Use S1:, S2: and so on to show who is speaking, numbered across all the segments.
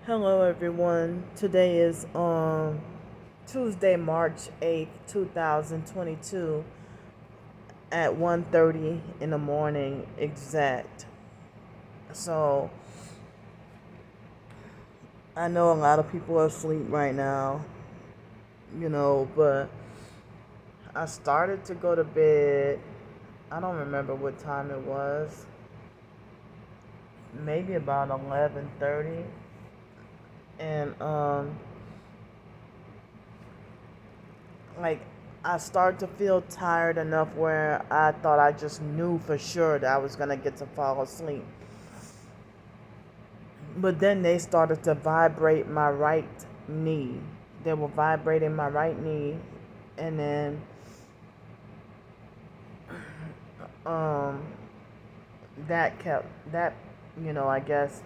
S1: Hello everyone. Today is Tuesday, March 8th, 2022 at 1:30 in the morning exact. So, I know a lot of people are asleep right now, but I started to go to bed. I don't remember what time it was. Maybe about 11:30, and like I started to feel tired enough where I thought I just knew for sure that I was gonna get to fall asleep. But then they started to vibrate my right knee. They were vibrating my right knee, and then um that kept that I guess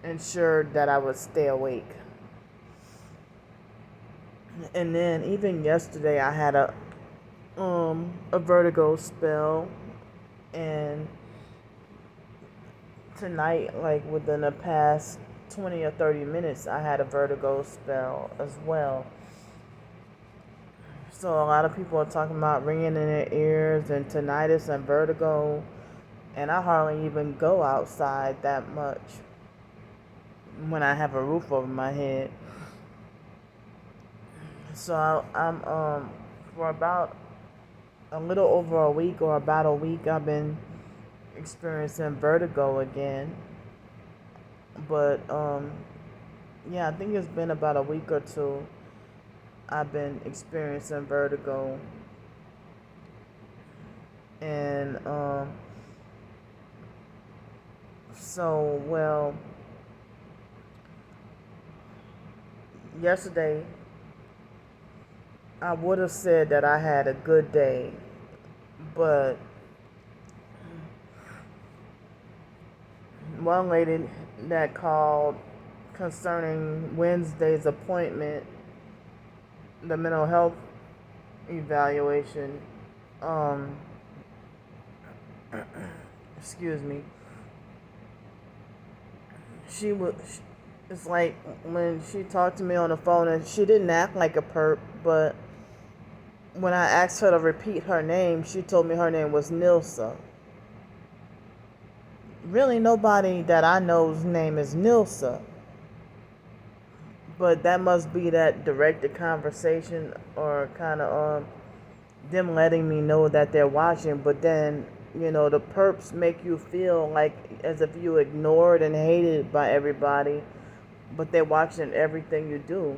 S1: ensured that I would stay awake. And then even yesterday I had a vertigo spell, and tonight, like within the past 20 or 30 minutes, I had a vertigo spell as well. So a lot of people are talking about ringing in their ears and tinnitus and vertigo, and I hardly even go outside that much when I have a roof over my head. So I'm for about a little over a week, or about a week, I've been experiencing vertigo again. But yeah, I think it's been about a week or two I've been experiencing vertigo. And well, yesterday I would have said that I had a good day, but one lady that called concerning Wednesday's appointment, the mental health evaluation, um, excuse me, she was, it's like when she talked to me on the phone, and she didn't act like a perp, but when I asked her to repeat her name, she told me her name was Nilsa. Really, nobody that I know's name is Nilsa, but that must be that directed conversation, or kind of them letting me know that they're watching. But then, the perps make you feel like as if you ignored and hated by everybody, but they're watching everything you do,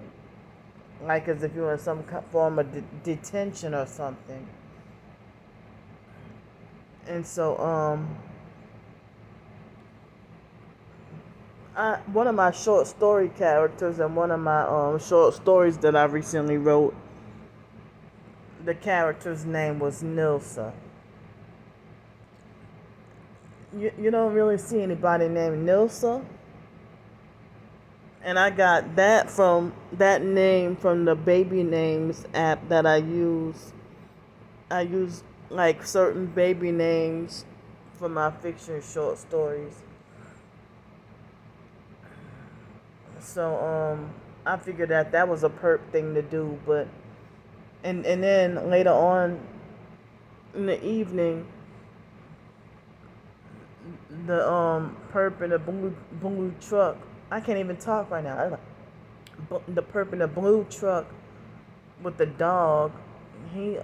S1: like as if you're in some form of detention or something. And so one of my short story characters, and one of my short stories that I recently wrote, the character's name was Nilsa. You don't really see anybody named Nilsa. And I got that name from the baby names app that I use. I use like certain baby names for my fiction short stories. So I figured that was a perp thing to do. But and then later on in the evening, the perp in the blue truck. I can't even talk right now. The perp in the blue truck with the dog. He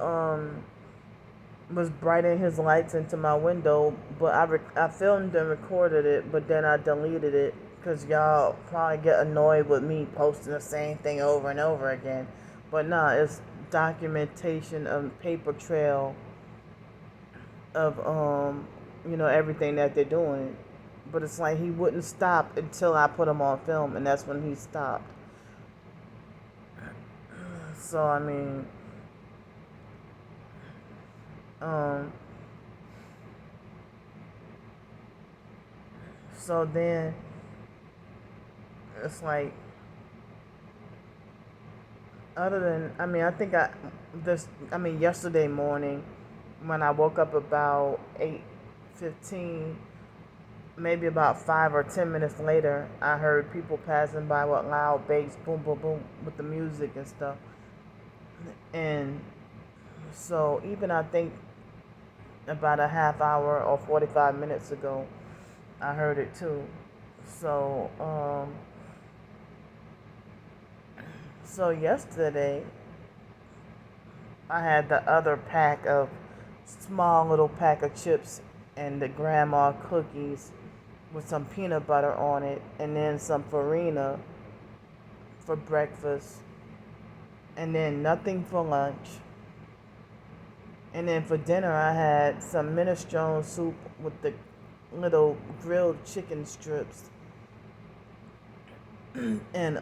S1: was brighting his lights into my window, but I filmed and recorded it, but then I deleted it because y'all probably get annoyed with me posting the same thing over and over again. But nah, it's documentation of paper trail of everything that they're doing. But it's like he wouldn't stop until I put him on film, and that's when he stopped. So I mean, um, so then it's like, other than, I think yesterday morning when I woke up about 8:15, maybe about 5 or 10 minutes later, I heard people passing by with loud bass, boom, boom, boom, with the music and stuff. And so even I think about a half hour or 45 minutes ago, I heard it too. So, so yesterday, I had the other pack of small little pack of chips and the grandma cookies with some peanut butter on it, and then some farina for breakfast, and then nothing for lunch. And then for dinner, I had some minestrone soup with the little grilled chicken strips, and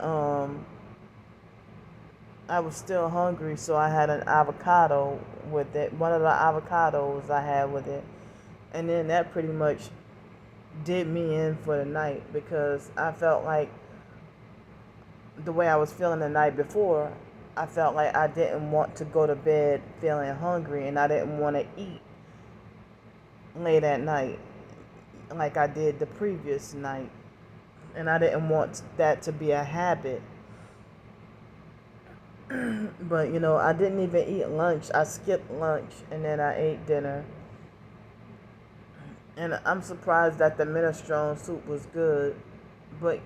S1: I was still hungry, so I had an avocado with it. One of the avocados I had with it, and then that pretty much did me in for the night, because I felt like the way I was feeling the night before, I felt like I didn't want to go to bed feeling hungry, and I didn't want to eat late at night like I did the previous night. And I didn't want that to be a habit. But I didn't even eat lunch. I skipped lunch and then I ate dinner. And I'm surprised that the minestrone soup was good. But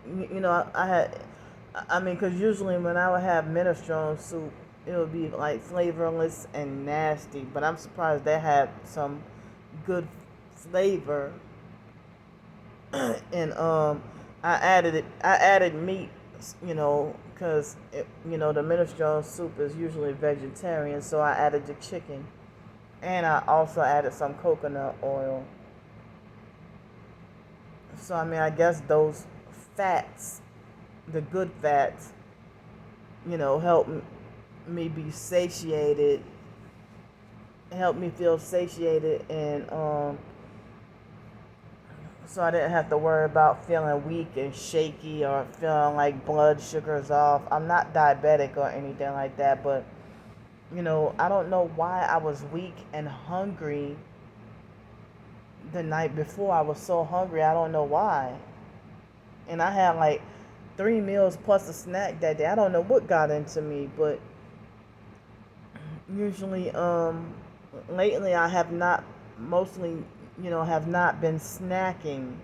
S1: I mean, because usually when I would have minestrone soup, it would be like flavorless and nasty. But I'm surprised they had some good flavor. And I added meat, because the minestrone soup is usually vegetarian, so I added the chicken, and I also added some coconut oil. So I mean, I guess those fats, the good fats, help me be satiated, help me feel satiated, and so I didn't have to worry about feeling weak and shaky or feeling like blood sugar's off. I'm not diabetic or anything like that, but I don't know why I was weak and hungry the night before. I was so hungry, I don't know why. And I had like 3 meals plus a snack that day. I don't know what got into me, but usually lately I have not, mostly have not been snacking,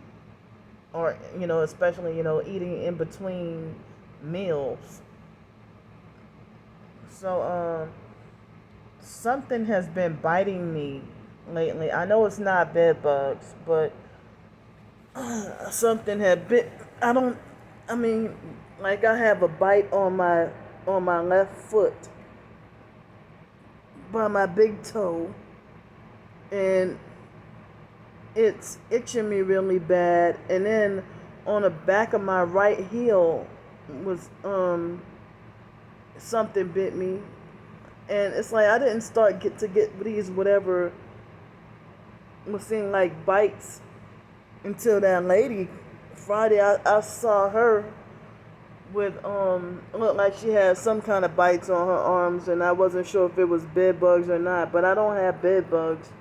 S1: or especially eating in between meals. So something has been biting me lately. I know it's not bed bugs, but something had bit. I mean, like I have a bite on my left foot by my big toe, and it's itching me really bad. And then on the back of my right heel was something bit me, and it's like I didn't get these whatever was seeing like bites until that lady Friday. I saw her with looked like she had some kind of bites on her arms, and I wasn't sure if it was bed bugs or not. But I don't have bed bugs.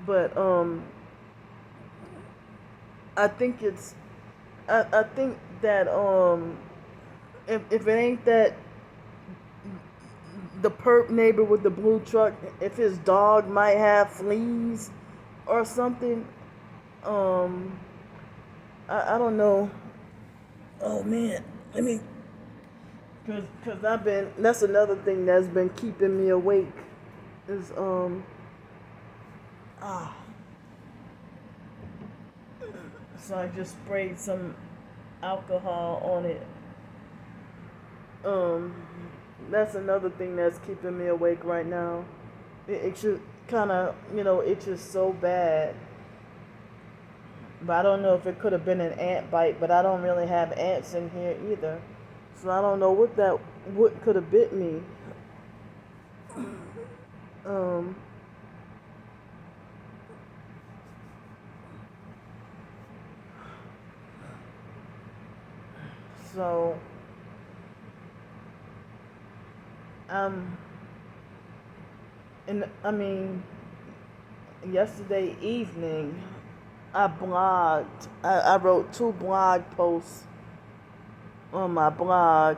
S1: But I think it's I think that if it ain't that the perp neighbor with the blue truck, if his dog might have fleas or something, I don't know. Oh man, I mean, cause that's another thing that's been keeping me awake is ah. So I just sprayed some alcohol on it. Um, that's another thing that's keeping me awake right now. It should kind of, itches so bad. But I don't know if it could have been an ant bite, but I don't really have ants in here either. So I don't know what could have bit me. Um, so, and I mean, yesterday evening, I blogged. I wrote 2 blog posts on my blog.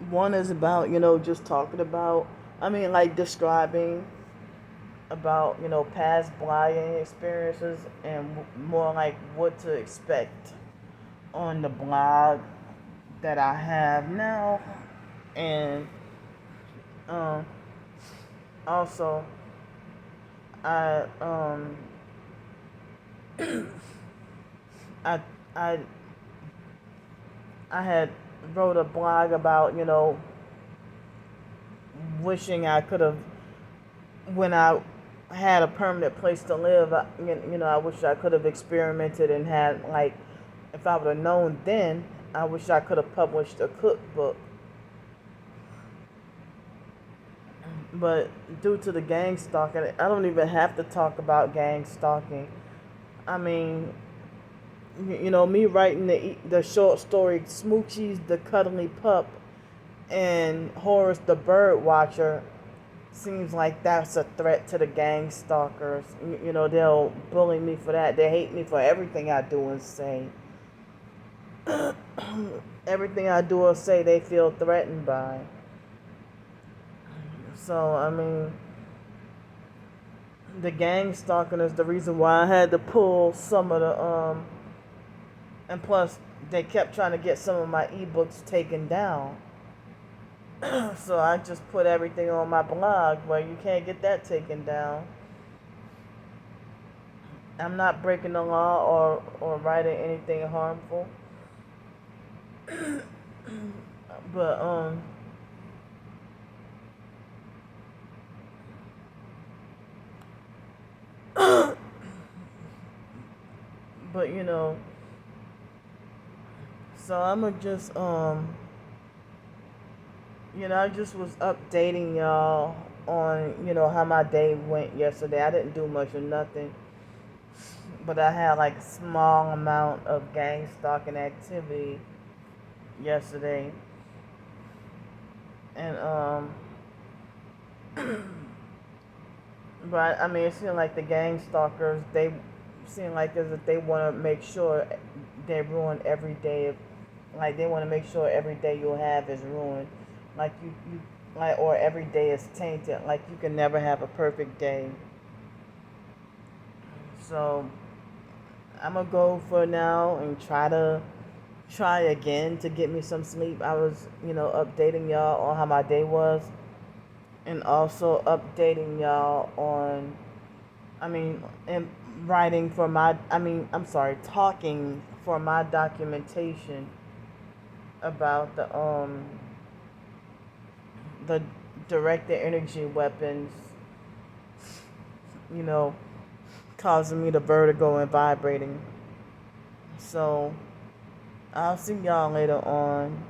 S1: One is about, just talking about, like describing about, past blogging experiences and more like what to expect on the blog that I have now. And um, also, I I I I had wrote a blog about, wishing I could have, when I had a permanent place to live, I wish I could have experimented and had, like, if I would have known then, I wish I could have published a cookbook. But due to the gang stalking, I don't even have to talk about gang stalking. I mean, me writing the short story Smoochie's the Cuddly Pup and Horace the Bird Watcher seems like that's a threat to the gang stalkers. They'll bully me for that. They hate me for everything I do and say. Everything I do or say, they feel threatened by. So, the gang stalking is the reason why I had to pull some of the, and plus, they kept trying to get some of my ebooks taken down. So I just put everything on my blog where you can't get that taken down. I'm not breaking the law or writing anything harmful. But but so I'ma just I just was updating y'all on, how my day went yesterday. I didn't do much of nothing, but I had like a small amount of gang stalking activity yesterday. And but it seemed like the gang stalkers, they seem like as if they want to make sure they ruin every day. Like they want to make sure every day you'll have is ruined. Like you like, or every day is tainted. Like you can never have a perfect day. So I'm gonna go for now and try again to get me some sleep. I was, updating y'all on how my day was, and also updating y'all on, and writing for my, talking for my documentation about the directed energy weapons, you know, causing me the vertigo and vibrating. So I'll see y'all later on.